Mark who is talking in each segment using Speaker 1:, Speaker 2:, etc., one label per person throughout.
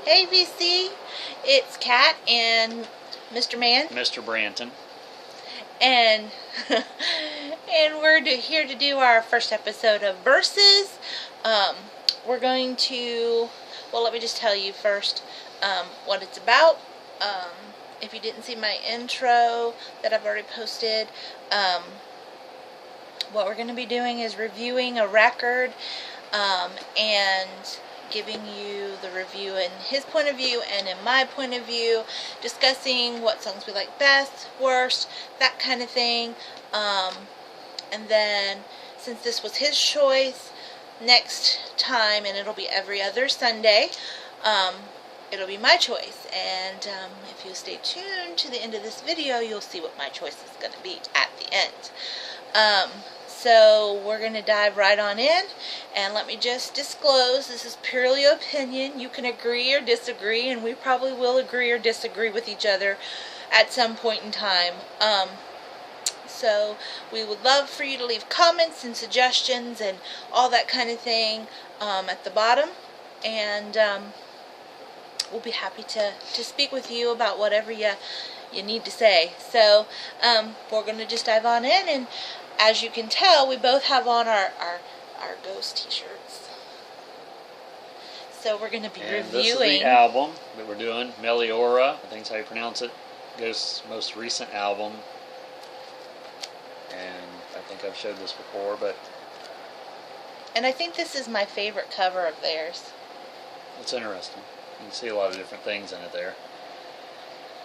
Speaker 1: Hey VC, it's Kat and Mr. Man,
Speaker 2: Mr. Branton.
Speaker 1: and and we're here to do our first episode of Versus. We're going to, well, let me just tell you first what it's about. If you didn't see my intro that I've already posted, what we're going to be doing is reviewing a record and giving you the review in his point of view and in my point of view, discussing what songs we like best, worst, that kind of thing. And then, since this was his choice, next time, and it'll be every other Sunday, it'll be my choice. And if you stay tuned to the end of this video, you'll see what my choice is going to be at the end. So we're going to dive right on in, and let me just disclose, this is purely opinion. You can agree or disagree, and we probably will agree or disagree with each other at some point in time. So we would love for you to leave comments and suggestions and all that kind of thing at the bottom, and we'll be happy to speak with you about whatever you need to say. So we're going to just dive on in, and as you can tell, we both have on our Ghost t-shirts. So we're going to be reviewing.
Speaker 2: This is the album that we're doing, Meliora, I think is how you pronounce it. Ghost's most recent album. And I think I've showed this before, but...
Speaker 1: And I think this is my favorite cover of theirs.
Speaker 2: It's interesting. You can see a lot of different things in it there.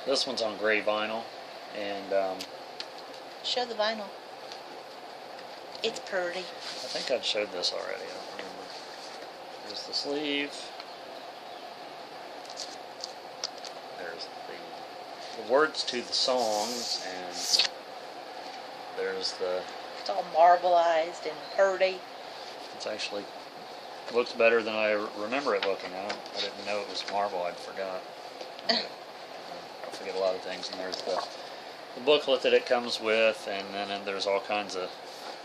Speaker 2: This one's on gray vinyl, and...
Speaker 1: Show the vinyl. It's pretty.
Speaker 2: I think I've showed this already. I don't remember. There's the sleeve. There's the words to the songs, and there's the...
Speaker 1: It's all marbleized and pretty.
Speaker 2: It's actually looks better than I remember it looking. I didn't know it was marble. I forgot. I forget a lot of things. And there's the booklet that it comes with, and then there's all kinds of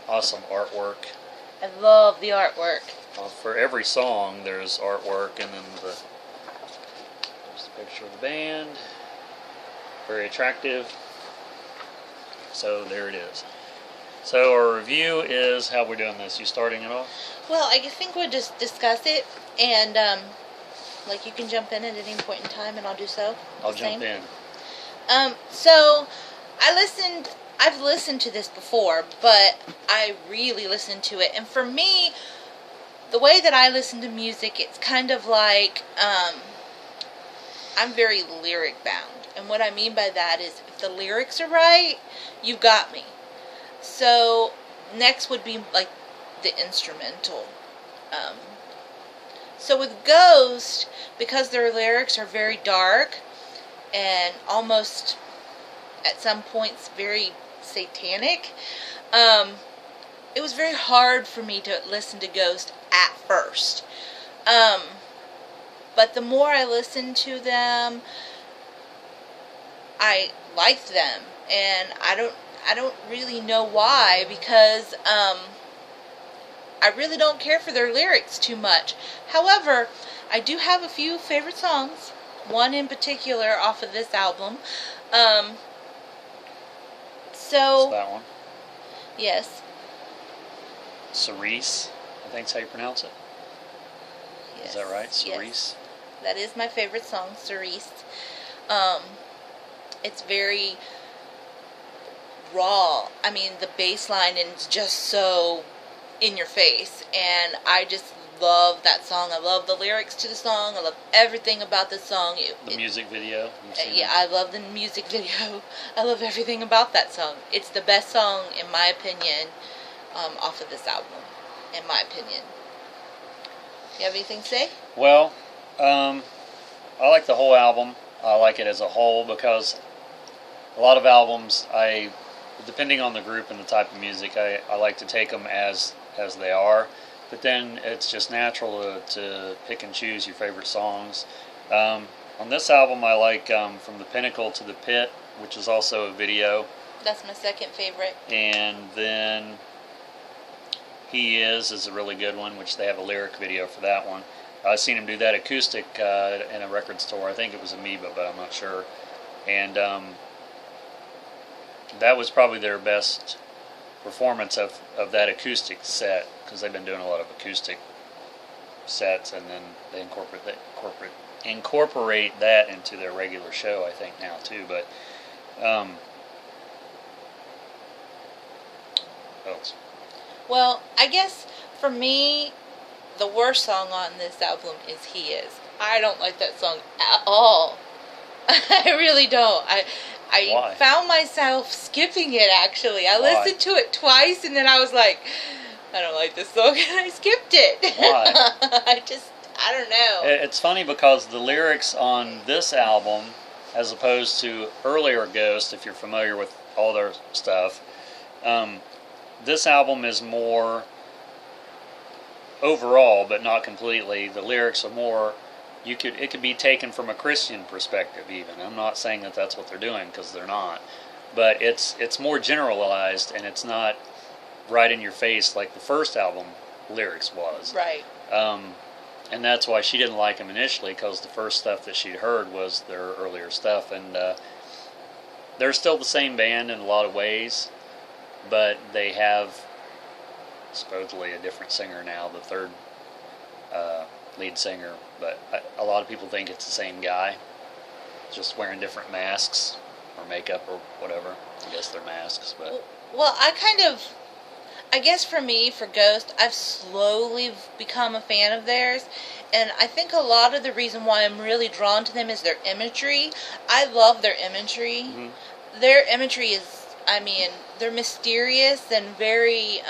Speaker 2: awesome artwork.
Speaker 1: I love the artwork.
Speaker 2: For every song, there's artwork, and then there's a picture of the band. Very attractive. So there it is. So our review is how we're doing this. You starting it off?
Speaker 1: Well, I think we'll just discuss it, and like you can jump in at any point in time, and I'll do so.
Speaker 2: I'll jump in.
Speaker 1: So I've listened to this before, but I really listened to it. And for me, the way that I listen to music, it's kind of like, I'm very lyric bound. And what I mean by that is, if the lyrics are right, you got me. So, next would be like the instrumental. So with Ghost, because their lyrics are very dark and almost at some points very satanic, it was very hard for me to listen to Ghost at first. But the more I listened to them, I liked them, and I don't really know why, because I really don't care for their lyrics too much. However, I do have a few favorite songs, one in particular off of this album. So
Speaker 2: It's that one.
Speaker 1: Yes.
Speaker 2: Cerise, I think is how you pronounce it.
Speaker 1: Yes.
Speaker 2: Is that right? Cerise?
Speaker 1: Yes. That is my favorite song, Cerise. It's very raw. I mean, the bass line is just so in your face, and I just love that song. I love the lyrics to the song. I love everything about the song.
Speaker 2: The music video?
Speaker 1: Yeah, I love the music video. I love everything about that song. It's the best song, in my opinion, off of this album, in my opinion. You have anything to say?
Speaker 2: Well, I like the whole album. I like it as a whole, because a lot of albums, depending on the group and the type of music, I like to take them as they are. But then it's just natural to pick and choose your favorite songs. On this album, I like From the Pinnacle to the Pit, which is also a video.
Speaker 1: That's my second favorite.
Speaker 2: And then He Is a really good one, which they have a lyric video for that one. I seen him do that acoustic in a record store. I think it was Amoeba, but I'm not sure. And that was probably their best performance of that acoustic set, because they've been doing a lot of acoustic sets, and then they incorporate that into their regular show, I think, now too. But what else?
Speaker 1: Well, I guess for me, the worst song on this album is He Is. I don't like that song at all. I really don't. I
Speaker 2: Why?
Speaker 1: found myself skipping it, actually. I
Speaker 2: Why?
Speaker 1: listened to it twice, and then I was like, I don't like this song, and I skipped it.
Speaker 2: Why?
Speaker 1: I don't know.
Speaker 2: It's funny because the lyrics on this album, as opposed to earlier Ghost, if you're familiar with all their stuff, this album is more overall, but not completely. The lyrics are more. It could be taken from a Christian perspective, even. I'm not saying that that's what they're doing, because they're not. But it's more generalized, and it's not right in your face like the first album lyrics was.
Speaker 1: Right.
Speaker 2: And that's why she didn't like them initially, because the first stuff that she'd heard was their earlier stuff. And they're still the same band in a lot of ways, but they have supposedly a different singer now, the third lead singer. But a lot of people think it's the same guy, just wearing different masks or makeup or whatever. I guess they're masks. But
Speaker 1: Well, I guess for me, for Ghost, I've slowly become a fan of theirs, and I think a lot of the reason why I'm really drawn to them is their imagery. I love their imagery.
Speaker 2: Mm-hmm.
Speaker 1: Their imagery is, I mean, they're mysterious and very,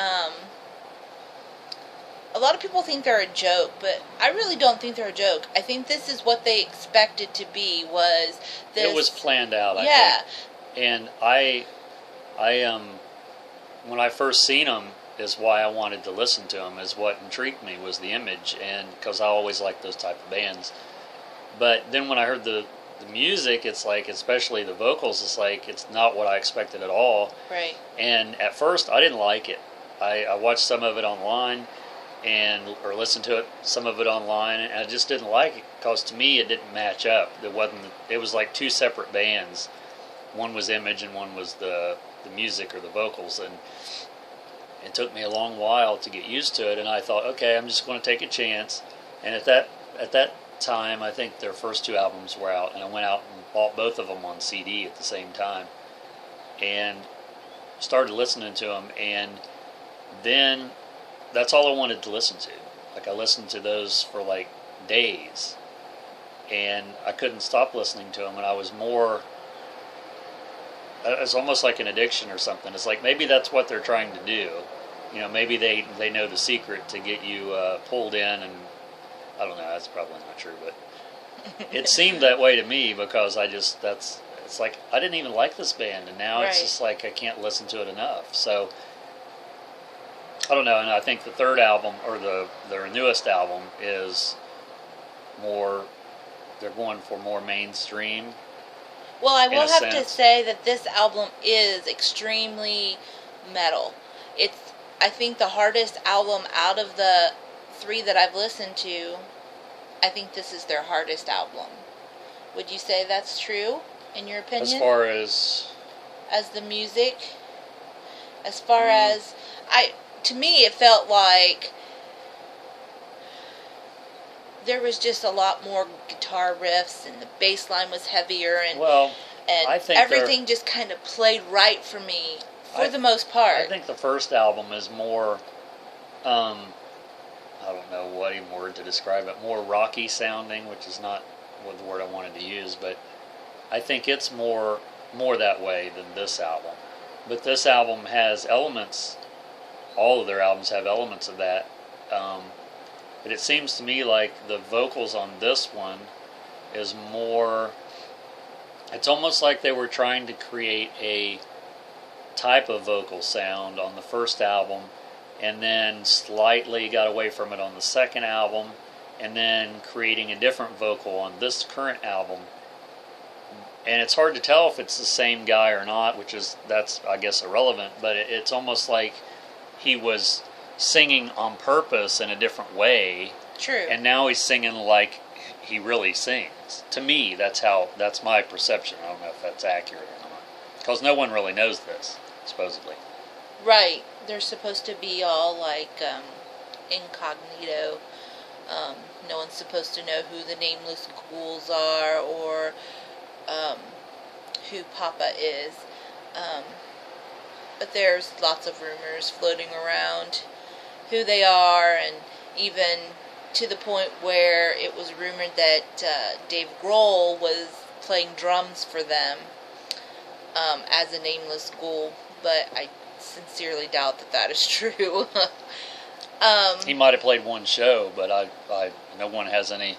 Speaker 1: a lot of people think they're a joke, but I really don't think they're a joke. I think this is what they expected to be, was this.
Speaker 2: It was planned out, I
Speaker 1: yeah.
Speaker 2: think. And I when I first seen them, is why I wanted to listen to them, is what intrigued me, was the image, and because I always liked those type of bands. But then when I heard the music, it's like, especially the vocals, it's like, it's not what I expected at all.
Speaker 1: Right.
Speaker 2: And at first, I didn't like it. I watched some of it online, or listened to some of it online, and I just didn't like it, because to me it didn't match up. It was like two separate bands. One was image and one was the music or the vocals, and it took me a long while to get used to it. And I thought, okay, I'm just going to take a chance. And at that time, I think their first two albums were out, and I went out and bought both of them on CD at the same time, and started listening to them. And then that's all I wanted to listen to. Like, I listened to those for like days, and I couldn't stop listening to them. And I was more. It's almost like an addiction or something. It's like, maybe that's what they're trying to do. You know, maybe they know the secret to get you pulled in, and I don't know. That's probably not true, but it seemed that way to me, because it's like, I didn't even like this band, and now it's just like I can't listen to it enough. So I don't know. And I think the third album, or their newest album, is more. They're going for more mainstream.
Speaker 1: Well, I will have to say that this album is extremely metal. It's, I think, the hardest album out of the three that I've listened to. I think this is their hardest album. Would you say that's true, in your opinion?
Speaker 2: As far as
Speaker 1: the music? As far as, to me, it felt like there was just a lot more guitar riffs, and the bass line was heavier, and
Speaker 2: I think
Speaker 1: everything just kind of played right for me, for the most part.
Speaker 2: I think the first album is more, I don't know what even word to describe it, more rocky sounding, which is not what the word I wanted to use, but I think it's more that way than this album. But this album has elements, all of their albums have elements of that. But it seems to me like the vocals on this one is more, it's almost like they were trying to create a type of vocal sound on the first album, and then slightly got away from it on the second album, and then creating a different vocal on this current album. And it's hard to tell if it's the same guy or not, that's I guess irrelevant, but it's almost like he was singing on purpose in a different way,
Speaker 1: True.
Speaker 2: And now he's singing like he really sings. To me, that's my perception. I don't know if that's accurate or not, because no one really knows this, supposedly.
Speaker 1: Right. They're supposed to be all like incognito. No one's supposed to know who the nameless ghouls are or who Papa is. But there's lots of rumors floating around who they are, and even to the point where it was rumored that Dave Grohl was playing drums for them as a nameless ghoul, but I sincerely doubt that is true.
Speaker 2: He might have played one show, but no one has any,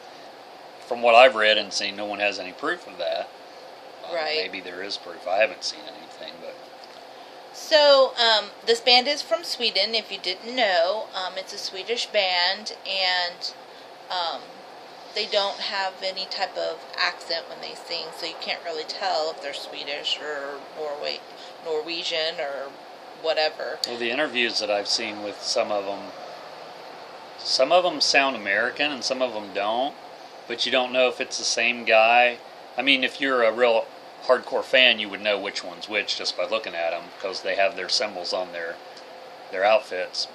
Speaker 2: from what I've read and seen, no one has any proof of that.
Speaker 1: Right.
Speaker 2: Maybe there is proof. I haven't seen anything, but...
Speaker 1: So, this band is from Sweden, if you didn't know. It's a Swedish band, and they don't have any type of accent when they sing, so you can't really tell if they're Swedish or Norwegian or whatever.
Speaker 2: Well, the interviews that I've seen with some of them sound American and some of them don't, but you don't know if it's the same guy. I mean, if you're a real hardcore fan, you would know which one's which just by looking at them, because they have their symbols on their outfits.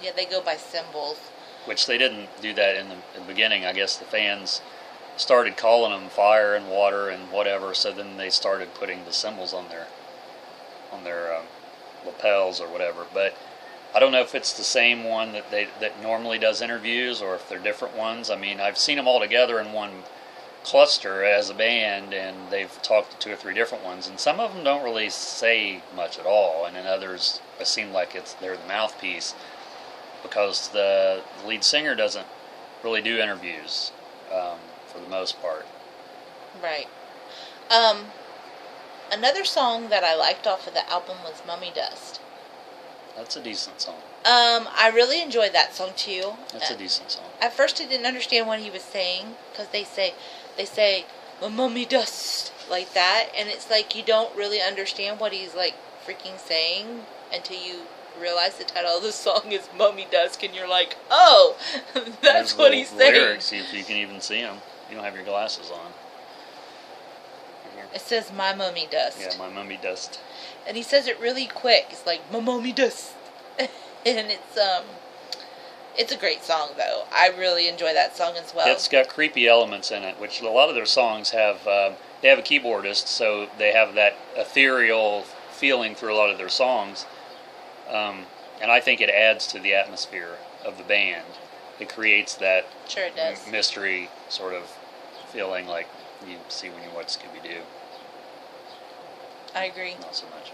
Speaker 1: Yeah, they go by symbols.
Speaker 2: Which they didn't do that in the beginning. I guess the fans started calling them fire and water and whatever, so then they started putting the symbols on their lapels or whatever. But I don't know if it's the same one that normally does interviews or if they're different ones. I mean, I've seen them all together in one cluster as a band, and they've talked to 2 or 3 different ones, and some of them don't really say much at all, and in others it seems like they're the mouthpiece, because the lead singer doesn't really do interviews for the most part.
Speaker 1: Right. Another song that I liked off of the album was Mummy Dust.
Speaker 2: That's a decent song.
Speaker 1: I really enjoyed that song too.
Speaker 2: That's a decent song.
Speaker 1: At first I didn't understand what he was saying, because they say mummy dust like that, and it's like you don't really understand what he's like freaking saying until you realize the title of the song is Mummy Dust, and you're like, oh, that's what he's saying.
Speaker 2: Lyrics, see if you can even see them. You don't have your glasses on.
Speaker 1: It says my mummy dust.
Speaker 2: Yeah, my mummy dust.
Speaker 1: And he says it really quick. It's like my mummy dust. And it's a great song though. I really enjoy that song as well.
Speaker 2: It's got creepy elements in it, which a lot of their songs have. They have a keyboardist, so they have that ethereal feeling through a lot of their songs. And I think it adds to the atmosphere of the band. It creates that
Speaker 1: sure it does.
Speaker 2: Mystery sort of feeling like you see when you watch Scooby-Doo.
Speaker 1: I agree.
Speaker 2: Not so much.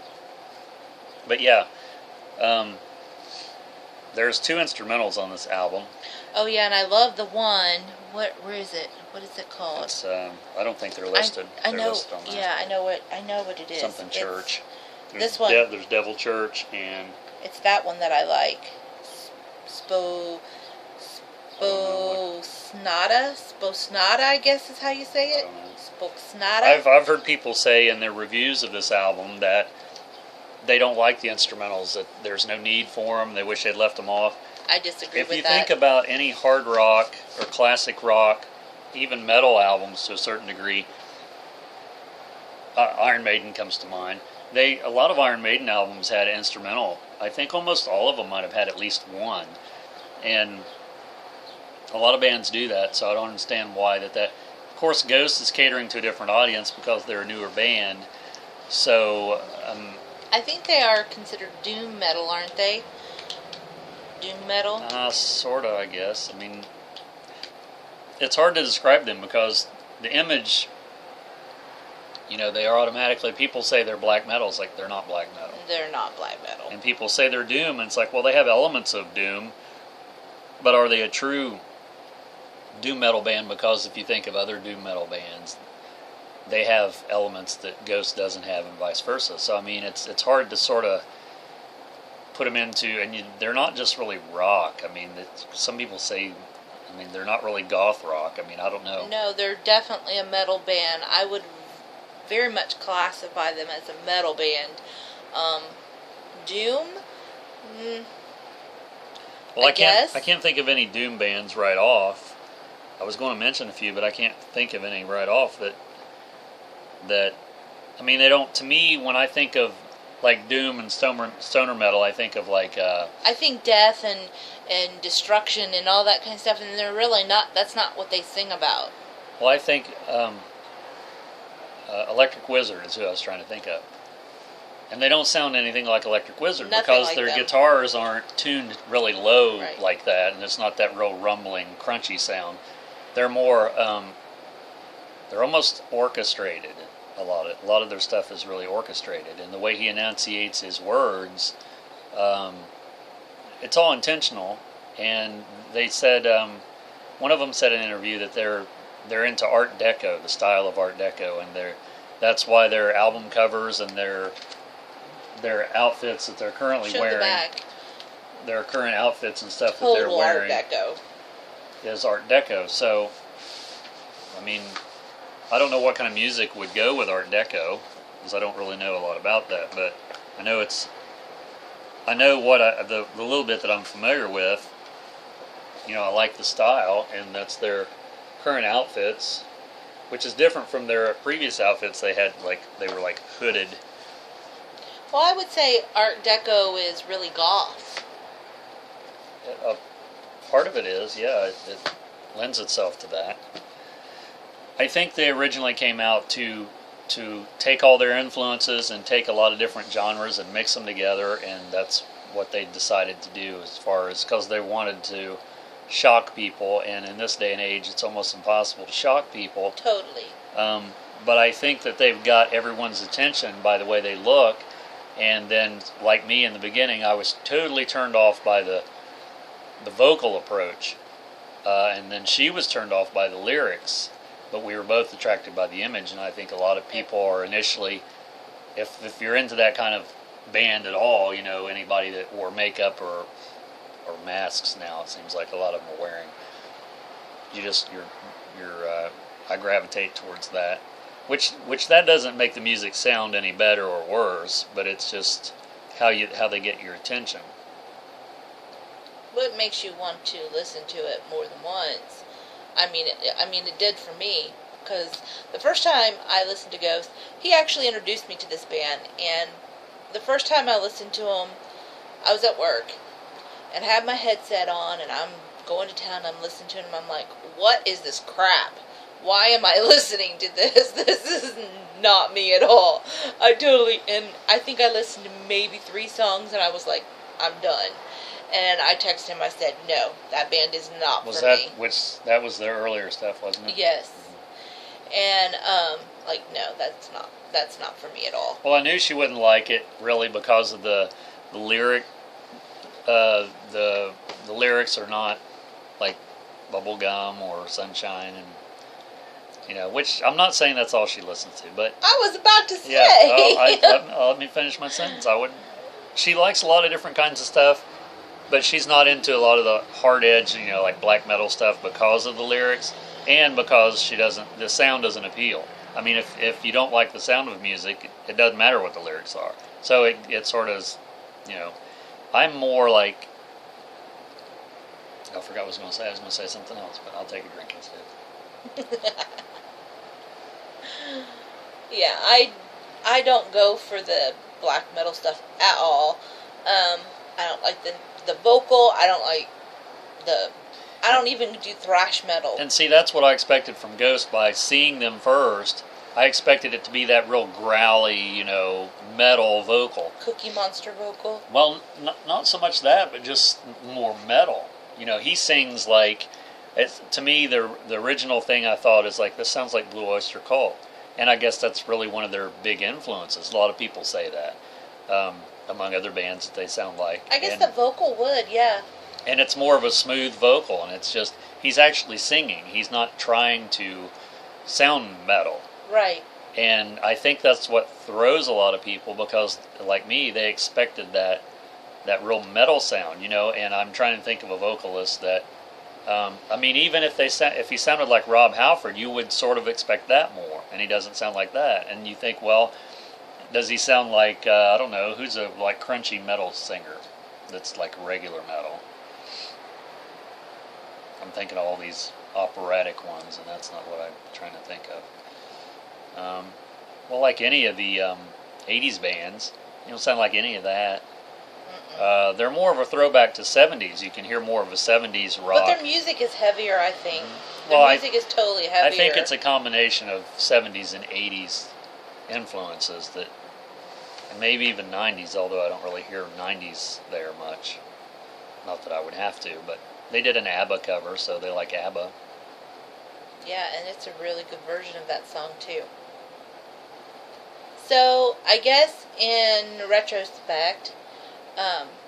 Speaker 2: But yeah, there's 2 instrumentals on this album.
Speaker 1: Oh yeah, and I love the one. Where is it? What is it called?
Speaker 2: It's, I don't think they're listed.
Speaker 1: I
Speaker 2: they're
Speaker 1: know.
Speaker 2: listed on
Speaker 1: Yeah, I know what it is.
Speaker 2: Something church.
Speaker 1: This one.
Speaker 2: There's Devil Church, and
Speaker 1: it's that one that I like. Sposnata, I guess is how you say it. Sposnata.
Speaker 2: I've heard people say in their reviews of this album that they don't like the instrumentals, that there's no need for them, they wish they'd left them off.
Speaker 1: I disagree with that.
Speaker 2: If you think about any hard rock or classic rock, even metal albums to a certain degree, Iron Maiden comes to mind. A lot of Iron Maiden albums had instrumental. I think almost all of them might have had at least one. And a lot of bands do that, so I don't understand why that. Of course, Ghost is catering to a different audience because they're a newer band. So,
Speaker 1: I think they are considered doom metal, aren't they? Doom metal?
Speaker 2: Sorta, I guess. I mean, it's hard to describe them because the image, they are automatically, people say they're black metal. It's like they're not black metal.
Speaker 1: They're not black metal.
Speaker 2: And people say they're doom, and it's like, well, they have elements of doom, but are they a true doom metal band? Because if you think of other doom metal bands, they have elements that Ghost doesn't have and vice versa. So, I mean, it's hard to sort of put them into, and they're not just really rock. I mean, some people say, they're not really goth rock. I mean, I don't know.
Speaker 1: No, they're definitely a metal band. I would very much classify them as a metal band. Doom?
Speaker 2: Well,
Speaker 1: I guess.
Speaker 2: I can't think of any doom bands right off. I was going to mention a few, but I can't think of any right off that. I mean, they don't. To me, when I think of like doom and stoner metal, I think of like.
Speaker 1: I think death and destruction and all that kind of stuff, and they're really not. That's not what they sing about.
Speaker 2: Well, I think Electric Wizard is who I was trying to think of. And they don't sound anything like Electric Wizard because their guitars aren't tuned really low like that, and it's not that real rumbling, crunchy sound. They're more, they're almost orchestrated. A lot of their stuff is really orchestrated, and the way he enunciates his words, it's all intentional. And they said, one of them said in an interview that they're into Art Deco, the style of Art Deco, and that's why their album covers and their outfits that they're currently wearing, their current outfits and stuff that they're wearing,
Speaker 1: Art Deco.
Speaker 2: Is Art Deco. So, I mean, I don't know what kind of music would go with Art Deco, because I don't really know a lot about that, but I know what the little bit that I'm familiar with. You know, I like the style, and that's their current outfits, which is different from their previous outfits. They were like hooded.
Speaker 1: Well, I would say Art Deco is really goth.
Speaker 2: Part of it is, yeah, it lends itself to that. I think they originally came out to take all their influences and take a lot of different genres and mix them together, and that's what they decided to do, as far as because they wanted to shock people, and in this day and age it's almost impossible to shock people.
Speaker 1: Totally.
Speaker 2: But I think that they've got everyone's attention by the way they look, and then, like me in the beginning, I was totally turned off by the vocal approach, and then she was turned off by the lyrics, but we were both attracted by the image. And I think a lot of people are initially, if you're into that kind of band at all, you know, anybody that wore makeup or masks now, it seems like a lot of them are wearing, I gravitate towards that, which that doesn't make the music sound any better or worse, but it's just how they get your attention.
Speaker 1: What makes you want to listen to it more than once? I mean, it did for me, because the first time I listened to Ghost, he actually introduced me to this band, and the first time I listened to him, I was at work, and I had my headset on, and I'm going to town, I'm listening to him, and I'm like, what is this crap? Why am I listening to this? This is not me at all. And I think I listened to maybe 3 songs, and I was like, I'm done. And I texted him, I said, no, that band is not for me.
Speaker 2: That was their earlier stuff, wasn't it?
Speaker 1: Yes. And, no, that's not for me at all.
Speaker 2: Well, I knew she wouldn't like it, really, because of the lyric. The lyrics are not like Bubblegum or Sunshine, and you know, which I'm not saying that's all she listens to, but
Speaker 1: I was about to say.
Speaker 2: Yeah, let me finish my sentence. She likes a lot of different kinds of stuff, but she's not into a lot of the hard edge, you know, like black metal stuff because of the lyrics, and because the sound doesn't appeal. I mean, if you don't like the sound of music, it doesn't matter what the lyrics are. So it sort of, you know, I'm more like, I forgot what I was going to say. I was going to say something else, but I'll take a drink instead.
Speaker 1: Yeah, I don't go for the black metal stuff at all. I don't like the vocal. I don't even do thrash metal.
Speaker 2: And see, that's what I expected from Ghost. By seeing them first, I expected it to be that real growly, you know, metal vocal.
Speaker 1: Cookie Monster vocal?
Speaker 2: Well, not so much that, but just more metal. You know, he sings like, to me, the original thing I thought is like, this sounds like Blue Oyster Cult. And I guess that's really one of their big influences. A lot of people say that, among other bands that they sound like.
Speaker 1: I guess the vocal would, yeah.
Speaker 2: And it's more of a smooth vocal, and it's just, he's actually singing. He's not trying to sound metal.
Speaker 1: Right.
Speaker 2: And I think that's what throws a lot of people, because, like me, they expected that real metal sound, you know, and I'm trying to think of a vocalist that, I mean, even if he sounded like Rob Halford, you would sort of expect that more, and he doesn't sound like that. And you think, well, does he sound like, I don't know, who's a like crunchy metal singer that's like regular metal? I'm thinking of all these operatic ones, and that's not what I'm trying to think of. Well, like any of the 80s bands, you don't sound like any of that. They're more of a throwback to 70s. You can hear more of a 70s rock.
Speaker 1: But their music is heavier, I think.
Speaker 2: Well,
Speaker 1: Their music is totally heavier.
Speaker 2: I think it's a combination of 70s and 80s influences that, and maybe even 90s, although I don't really hear 90s there much. Not that I would have to, but they did an ABBA cover, so they like ABBA.
Speaker 1: Yeah, and it's a really good version of that song, too. So, I guess in retrospect,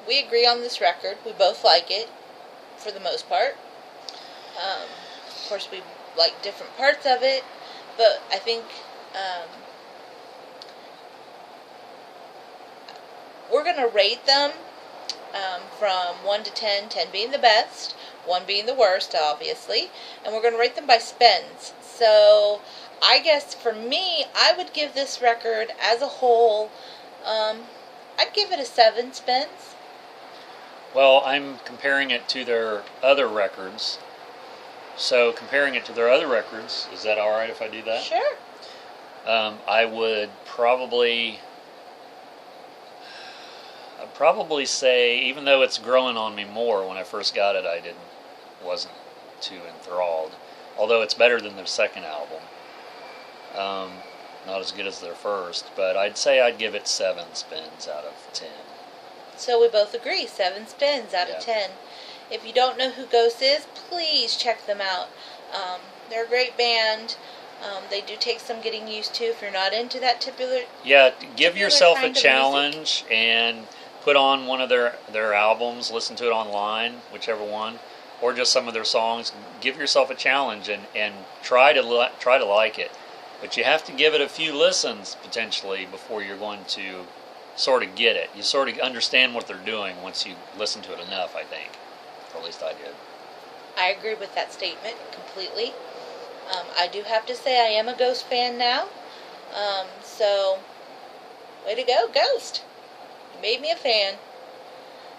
Speaker 1: we agree on this record. We both like it, for the most part. Of course, we like different parts of it, but I think we're going to rate them from 1 to 10, 10 being the best, 1 being the worst, obviously, and we're going to rate them by spins. So, I guess for me, I would give this record as a whole, I'd give it a 7 spins.
Speaker 2: Well, I'm comparing it to their other records. So, comparing it to their other records, is that alright if I do that?
Speaker 1: Sure.
Speaker 2: I would probably say, even though it's growing on me more, when I first got it, wasn't too enthralled. Although it's better than their second album. Not as good as their first, but I'd say I'd give it 7 spins out of 10.
Speaker 1: So we both agree, 7 spins out of 10. If you don't know who DECUSS is, please check them out. They're a great band. They do take some getting used to if you're not into that typical.
Speaker 2: Yeah, give yourself a
Speaker 1: kind of
Speaker 2: challenge and put on one of their albums, listen to it online, whichever one, or just some of their songs. Give yourself a challenge and try to like it. But you have to give it a few listens, potentially, before you're going to sort of get it. You sort of understand what they're doing once you listen to it enough, I think. Or at least I did.
Speaker 1: I agree with that statement completely. I do have to say I am a DECUSS fan now. So, way to go, DECUSS. You made me a fan.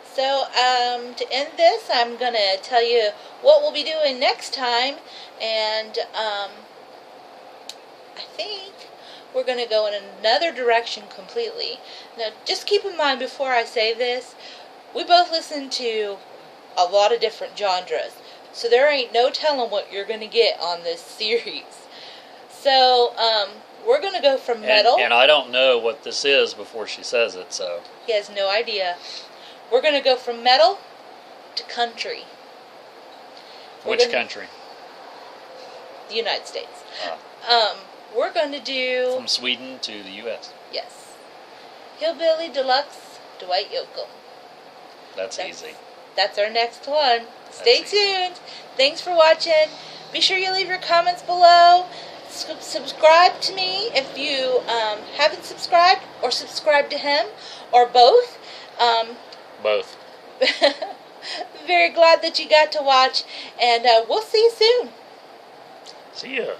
Speaker 1: So, to end this, I'm going to tell you what we'll be doing next time. And, I think we're going to go in another direction completely. Now, just keep in mind before I say this, we both listen to a lot of different genres. So there ain't no telling what you're going to get on this series. So, we're going to go from metal.
Speaker 2: And I don't know what this is before she says it, so.
Speaker 1: He has no idea. We're going to go from metal to country.
Speaker 2: Which country?
Speaker 1: The United States.
Speaker 2: Ah.
Speaker 1: We're going to do...
Speaker 2: From Sweden to the U.S.
Speaker 1: Yes. Hillbilly Deluxe, Dwight Yoakam.
Speaker 2: That's easy.
Speaker 1: That's our next one. Stay tuned. Thanks for watching. Be sure you leave your comments below. Subscribe to me if you haven't subscribed, or subscribe to him, or both.
Speaker 2: Both.
Speaker 1: Very glad that you got to watch, and we'll see you soon.
Speaker 2: See ya.